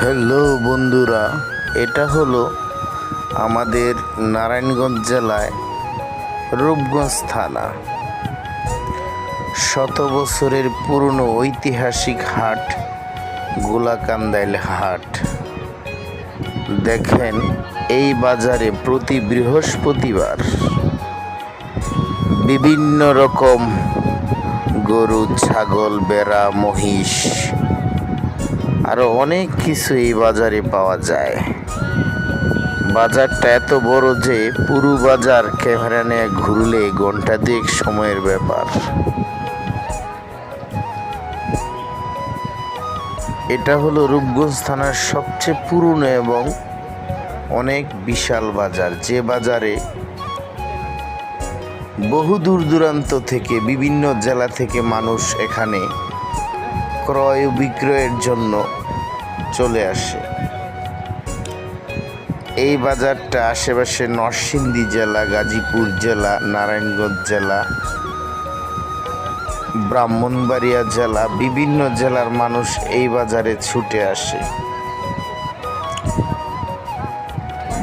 Hello বন্ধুরা, এটা হলো আমাদের নারায়ণগঞ্জ জেলায় রূপগঞ্জ থানা। শত বছরের পুরনো ঐতিহাসিক হাট গোলাকান্দাইল হাট। দেখেন, এই বাজারে প্রতি বৃহস্পতিবার বিভিন্ন রকম গরু, ছাগল, ভেড়া, মহিষ আরো অনেক কিছু এই বাজারে পাওয়া যায়। বাজারটা এত বড় যে পুরো বাজার ক্যামেরা নিয়ে ঘুরলে ঘন্টা দুয়েক সময়ের ব্যাপার। এটা হলো রূপগঞ্জ থানার সবচেয়ে পুরনো এবং অনেক বিশাল বাজার, যে বাজারে বহু দূর দূরান্ত থেকে বিভিন্ন জেলা থেকে মানুষ এখানে ক্রয় বিক্রয়ের জন্য চলে আসে। এই বাজারটা আশেপাশে নরসিংদী জেলা, গাজীপুর জেলা, নারায়ণগঞ্জ জেলা, ব্রাহ্মণবাড়িয়া জেলা, বিভিন্ন জেলার মানুষ এই বাজারে ছুটে আসে।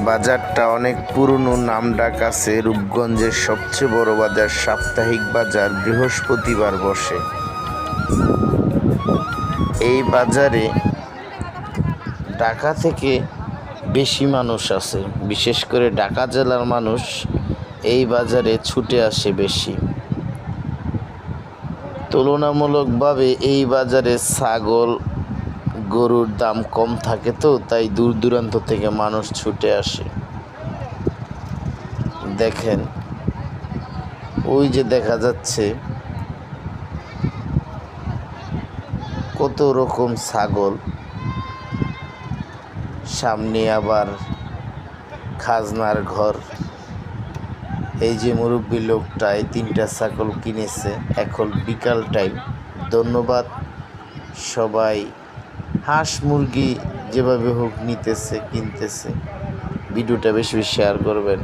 বাজারটা অনেক পুরনো, নামডাক আছে। রূপগঞ্জের সবচেয়ে বড় বাজার, সাপ্তাহিক বাজার বৃহস্পতিবার বসে। এই বাজারে ঢাকা থেকে বেশি মানুষ আছে, বিশেষ করে ঢাকা জেলার মানুষ এই বাজারে ছুটে আসে বেশি। তুলনামূলকভাবে এই বাজারে ছাগল, গরুর দাম কম থাকে, তো তাই দূর দূরান্ত থেকে মানুষ ছুটে আসে। দেখেন, ওই যে দেখা যাচ্ছে কত রকম ছাগল, সামনে আবার খাজনার ঘর। এই যে মুরব্বী লোকটা এই 3টা ছাগল কিনেছে, এখন বিকাল টাইম। ধন্যবাদ সবাই। হাঁস মুরগি যেভাবে হোক নিতেছে, কিনতেছে। ভিডিওটা বেশি বেশি শেয়ার করবেন।